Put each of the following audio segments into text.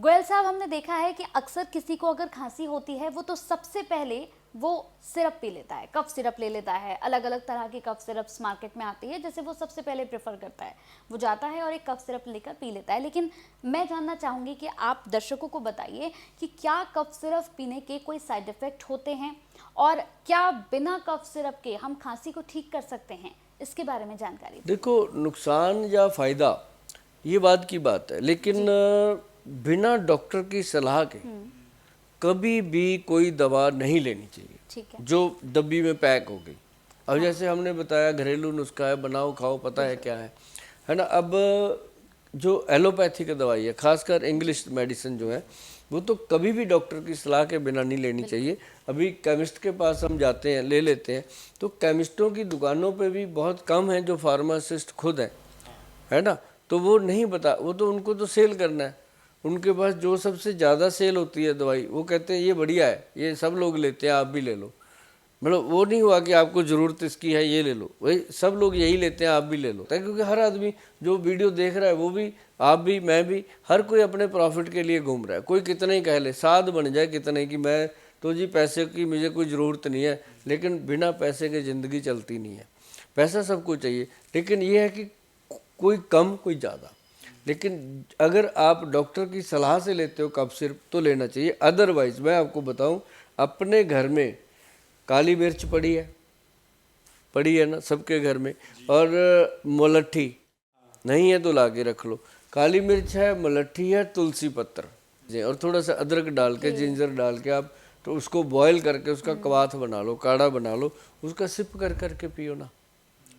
गोयल साहब, हमने देखा है कि अक्सर किसी को अगर खांसी होती है वो तो सबसे पहले वो सिरप पी लेता है, कफ सिरप ले लेता है। अलग अलग तरह की कफ सिरप्स मार्केट में आती है, जैसे वो सबसे पहले प्रेफर करता है, वो जाता है और एक कफ सिरप लेकर पी लेता है। लेकिन मैं जानना चाहूँगी कि आप दर्शकों को बताइए कि क्या कफ सिरप पीने के कोई साइड इफ़ेक्ट होते हैं और क्या बिना कफ सिरप के हम खांसी को ठीक कर सकते हैं, इसके बारे में जानकारी। देखो, नुकसान या फायदा ये बात की बात है, लेकिन बिना डॉक्टर की सलाह के कभी भी कोई दवा नहीं लेनी चाहिए। ठीक है। जो डब्बी में पैक हो गई। अब जैसे हमने बताया घरेलू नुस्खा है, बनाओ खाओ, पता है क्या है ना। अब जो एलोपैथी की दवाई है, खासकर इंग्लिश मेडिसिन जो है, वो तो कभी भी डॉक्टर की सलाह के बिना नहीं लेनी चाहिए। अभी केमिस्ट के पास हम जाते हैं, ले लेते हैं, तो केमिस्टों की दुकानों पे भी बहुत कम है जो फार्मासिस्ट खुद है ना। तो वो नहीं बता, वो तो उनको तो सेल करना है। उनके पास जो सबसे ज़्यादा सेल होती है दवाई, वो कहते हैं ये बढ़िया है, ये सब लोग लेते हैं, आप भी ले लो। मतलब वो नहीं हुआ कि आपको ज़रूरत इसकी है, ये ले लो, वही सब लोग यही लेते हैं, आप भी ले लो। क्योंकि हर आदमी जो वीडियो देख रहा है, वो भी, आप भी, मैं भी, हर कोई अपने प्रॉफिट के लिए घूम रहा है। कोई कितना ही कह ले, साध बन जाए कितने की, मैं तो जी पैसे की मुझे कोई ज़रूरत नहीं है, लेकिन बिना पैसे के ज़िंदगी चलती नहीं है। पैसा सबको चाहिए, लेकिन ये है कि कोई कम कोई ज़्यादा। लेकिन अगर आप डॉक्टर की सलाह से लेते हो कफ सिरप तो लेना चाहिए। अदरवाइज मैं आपको बताऊं, अपने घर में काली मिर्च पड़ी है ना सबके घर में, और मुलट्ठी नहीं है तो ला के रख लो। काली मिर्च है, मुलट्ठी है, तुलसी पत्र और थोड़ा सा अदरक डाल के, जिंजर डाल के आप तो उसको बॉयल करके उसका कवाथ बना लो, काढ़ा बना लो, उसका सिप कर करके पियो ना।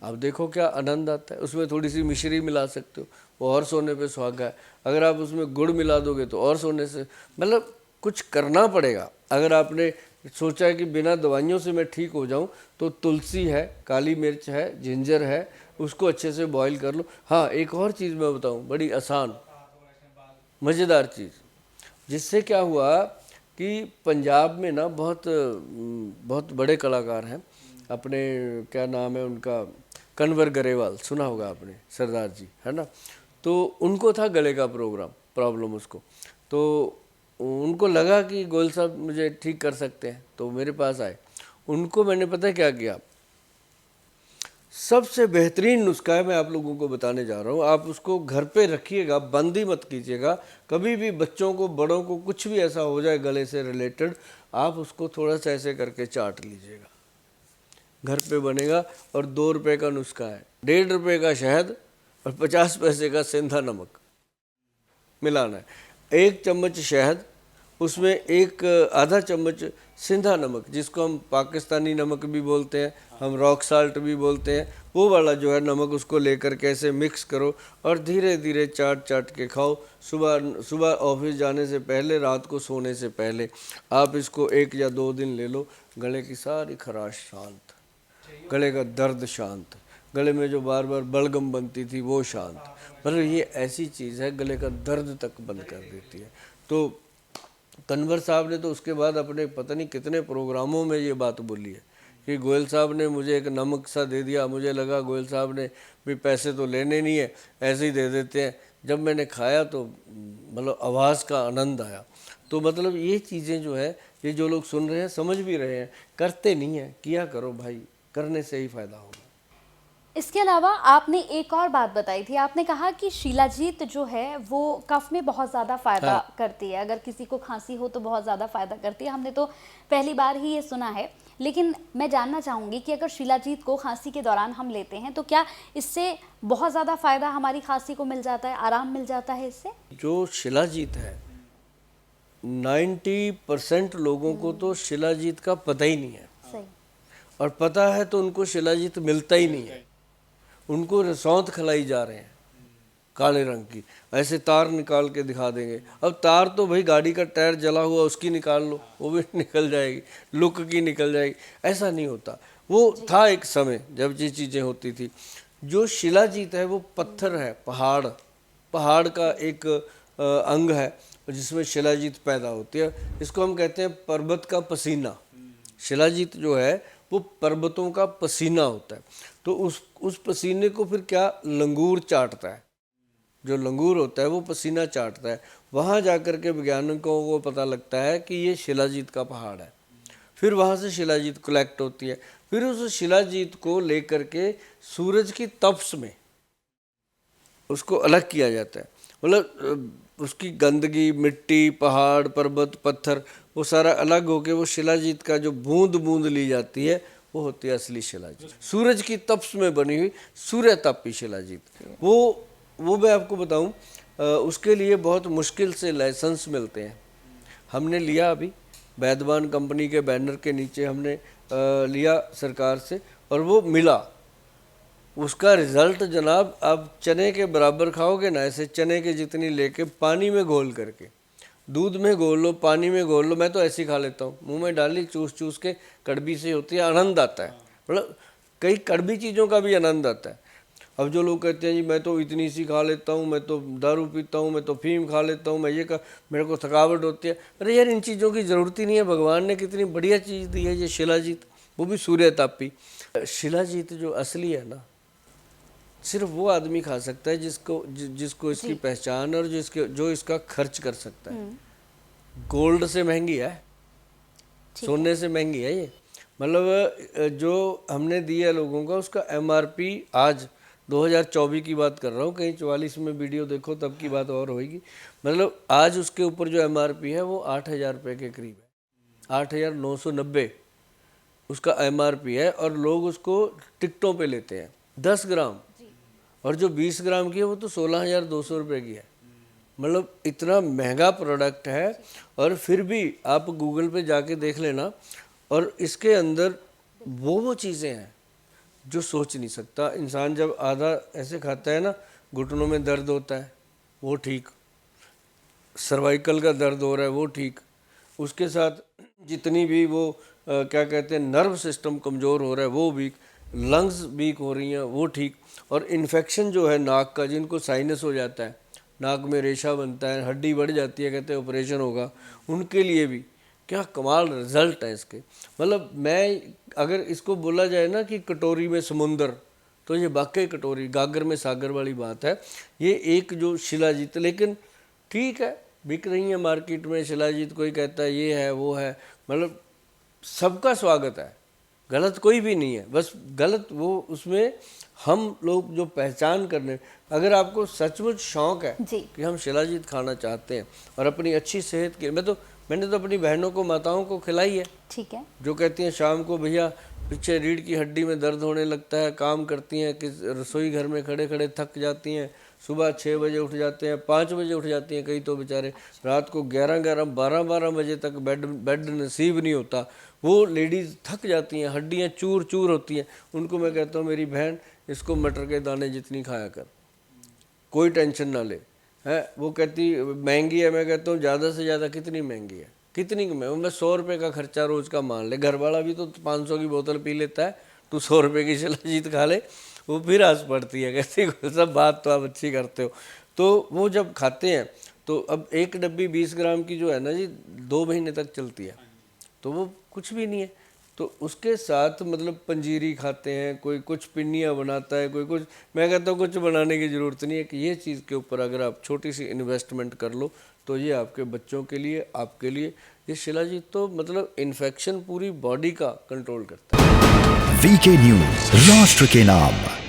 आप देखो क्या आनंद आता है। उसमें थोड़ी सी मिश्री मिला सकते हो, वो और सोने पे सुहागा है। अगर आप उसमें गुड़ मिला दोगे तो और सोने से, मतलब कुछ करना पड़ेगा। अगर आपने सोचा है कि बिना दवाइयों से मैं ठीक हो जाऊं, तो तुलसी है, काली मिर्च है, जिंजर है, उसको अच्छे से बॉईल कर लो। हाँ, एक और चीज़ मैं बताऊं, बड़ी आसान मज़ेदार चीज़, जिससे क्या हुआ कि पंजाब में ना बहुत बड़े कलाकार हैं अपने, क्या नाम है उनका, कन्वर गरेवाल, सुना होगा आपने, सरदार जी, है ना। तो उनको था गले का प्रॉब्लम उसको। तो उनको लगा कि गोयल साहब मुझे ठीक कर सकते हैं, तो मेरे पास आए। उनको मैंने पता है क्या किया, सबसे बेहतरीन नुस्खा है, मैं आप लोगों को बताने जा रहा हूँ। आप उसको घर पे रखिएगा, बंद ही मत कीजिएगा। कभी भी बच्चों को, बड़ों को कुछ भी ऐसा हो जाए गले से रिलेटेड, आप उसको थोड़ा सा ऐसे करके चाट लीजिएगा, घर पे बनेगा। और 2 रुपये का नुस्खा है, 1.5 रुपये का शहद और 50 पैसे का सेंधा नमक मिलाना है। 1 चम्मच शहद, उसमें एक आधा चम्मच सिंधा नमक, जिसको हम पाकिस्तानी नमक भी बोलते हैं, हम रॉक साल्ट भी बोलते हैं, वो वाला जो है नमक, उसको लेकर के ऐसे मिक्स करो और धीरे धीरे चाट चाट के खाओ। सुबह ऑफिस जाने से पहले, रात को सोने से पहले आप इसको 1 या 2 दिन ले लो। गले की सारी खराश शांत, गले का दर्द शांत, गले में जो बार बार बलगम बनती थी वो शांत। मतलब ये ऐसी चीज़ है, गले का दर्द तक बंद कर देती है। तो कन्वर साहब ने तो उसके बाद अपने पता नहीं कितने प्रोग्रामों में ये बात बोली है कि गोयल साहब ने मुझे एक नमक सा दे दिया, मुझे लगा गोयल साहब ने भी पैसे तो लेने नहीं है, ऐसे ही दे देते हैं। जब मैंने खाया तो मतलब आवाज़ का आनंद आया। तो मतलब ये चीज़ें जो है, ये जो लोग सुन रहे हैं समझ भी रहे हैं, करते नहीं हैं, किया करो भाई, करने से ही फ़ायदा होगा। इसके अलावा आपने एक और बात बताई थी, आपने कहा कि शिलाजीत जो है वो कफ में बहुत ज़्यादा फ़ायदा करती है। अगर किसी को खांसी हो तो बहुत ज़्यादा फ़ायदा करती है। हमने तो पहली बार ही ये सुना है, लेकिन मैं जानना चाहूँगी कि अगर शिलाजीत को खांसी के दौरान हम लेते हैं तो क्या इससे बहुत ज़्यादा फ़ायदा हमारी खांसी को मिल जाता है, आराम मिल जाता है इससे? जो शिलाजीत है, 90% लोगों को तो शिलाजीत का पता ही नहीं है। सही। और पता है तो उनको शिलाजीत मिलता ही नहीं है। उनको रसौंत खिलाई जा रहे हैं काले रंग की, ऐसे तार निकाल के दिखा देंगे। अब तार तो भाई गाड़ी का टायर जला हुआ उसकी निकाल लो, वो भी निकल जाएगी, लुक की निकल जाएगी। ऐसा नहीं होता। वो था एक समय जब ये चीज़ें होती थी। जो शिलाजीत है वो पत्थर है, पहाड़ का एक अंग है जिसमें शिलाजीत पैदा होती है। इसको हम कहते हैं पर्वत का पसीना। शिलाजीत जो है वो पर्वतों का पसीना होता है। तो उस पसीने को फिर क्या, लंगूर चाटता है। जो लंगूर होता है वो पसीना चाटता है, वहाँ जाकर के वैज्ञानिकों को पता लगता है कि ये शिलाजीत का पहाड़ है। फिर वहाँ से शिलाजीत कलेक्ट होती है, फिर उस शिलाजीत को लेकर के सूरज की तपस में उसको अलग किया जाता है। मतलब उसकी गंदगी, मिट्टी, पहाड़, पर्वत, पत्थर, वो सारा अलग होके वो शिलाजीत का जो बूंद बूंद ली जाती है वो होती है असली शिलाजीत। सूरज की तपस में बनी हुई सूर्य तापी शिलाजीत। वो मैं आपको बताऊं, उसके लिए बहुत मुश्किल से लाइसेंस मिलते हैं। हमने लिया अभी वैदवान कंपनी के बैनर के नीचे हमने लिया सरकार से, और वो मिला। उसका रिजल्ट जनाब, आप चने के बराबर खाओगे ना, ऐसे चने के जितनी लेके पानी में घोल करके, दूध में घोल लो, पानी में घोल लो, मैं तो ऐसे ही खा लेता हूँ, मुंह में डाली चूस चूस के, कड़वी से होती है, आनंद आता है। मतलब कई कड़वी चीज़ों का भी आनंद आता है। अब जो लोग कहते हैं जी मैं तो इतनी सी खा लेता हूँ, मैं तो दारू पीता हूँ, मैं तो फीम खा लेता हूँ, मैं ये का मेरे को थकावट होती है। अरे यार, इन चीज़ों की ज़रूरत ही नहीं है। भगवान ने कितनी बढ़िया चीज़ दी है ये शिलाजीत, वो भी सूर्य तापी। शिलाजीत जो असली है ना, सिर्फ वो आदमी खा सकता है जिसको इसकी पहचान और जो इसका खर्च कर सकता है। गोल्ड से महंगी है, सोने से महंगी है ये। मतलब जो हमने दिया लोगों का, उसका MRP आज 2024 की बात कर रहा हूँ, कहीं 44 में वीडियो देखो तब की बात और होगी। मतलब आज उसके ऊपर जो MRP है वो 8,000 रुपये के करीब है, 8,990 उसका MRP है। और लोग उसको टिकटों पे लेते हैं 10 ग्राम, और जो 20 ग्राम की है वो तो 16,200 रुपये की है। मतलब इतना महंगा प्रोडक्ट है, और फिर भी आप गूगल पे जाके देख लेना, और इसके अंदर वो चीज़ें हैं जो सोच नहीं सकता इंसान। जब आधा ऐसे खाता है ना, घुटनों में दर्द होता है वो ठीक, सर्वाइकल का दर्द हो रहा है वो ठीक, उसके साथ जितनी भी वो क्या कहते हैं नर्व सिस्टम कमज़ोर हो रहा है वो वीक, लंग्स वीक हो रही हैं वो ठीक, और इन्फेक्शन जो है नाक का, जिनको साइनस हो जाता है, नाक में रेशा बनता है, हड्डी बढ़ जाती है, कहते हैं ऑपरेशन होगा, उनके लिए भी क्या कमाल रिजल्ट है इसके। मतलब मैं अगर इसको बोला जाए ना कि कटोरी में समुंदर, तो ये वाकई कटोरी, गागर में सागर वाली बात है। ये एक जो शिलाजीत, लेकिन ठीक है बिक रही है मार्केट में शिलाजीत, कोई कहता है ये है वो है, मतलब सबका स्वागत है, गलत कोई भी नहीं है। बस गलत वो उसमें हम लोग जो पहचान करने, अगर आपको सचमुच शौक है कि हम शिलाजीत खाना चाहते हैं और अपनी अच्छी सेहत के, मैंने तो अपनी बहनों को, माताओं को खिलाई है, ठीक है, जो कहती हैं शाम को भैया पीछे रीढ़ की हड्डी में दर्द होने लगता है, काम करती हैं कि रसोई घर में खड़े खड़े थक जाती हैं, सुबह 6 बजे उठ जाते हैं, 5 बजे उठ जाती हैं, कई तो बेचारे रात को 11-11, 12-12 बजे तक बेड नसीब नहीं होता, वो लेडीज़ थक जाती हैं, हड्डियाँ चूर चूर होती हैं। उनको मैं कहता हूँ मेरी बहन इसको मटर के दाने जितनी खाया कर, कोई टेंशन ना ले, है। वो कहती महंगी है, मैं कहता हूँ ज़्यादा से ज़्यादा कितनी महंगी है, कितनी मैं 100 रुपये का खर्चा रोज़ का मान ले, घर वाला भी तो 500 की बोतल पी लेता है, तू 100 रुपये की शिलाजीत खा ले, वो फिर हंस पड़ती है, कहती सब बात तो आप अच्छी करते हो। तो वो जब खाते हैं तो अब एक डब्बी 20 ग्राम की जो है ना जी 2 महीने तक चलती है, तो वो कुछ भी नहीं है। तो उसके साथ मतलब पंजीरी खाते हैं, कोई कुछ पिन्नियाँ बनाता है, कोई कुछ, मैं कहता हूँ कुछ बनाने की ज़रूरत नहीं है कि ये चीज़ के ऊपर अगर आप छोटी सी इन्वेस्टमेंट कर लो तो ये आपके बच्चों के लिए, आपके लिए ये शिलाजीत तो मतलब इन्फेक्शन पूरी बॉडी का कंट्रोल करता है। वीके न्यूज़, राष्ट्र के नाम।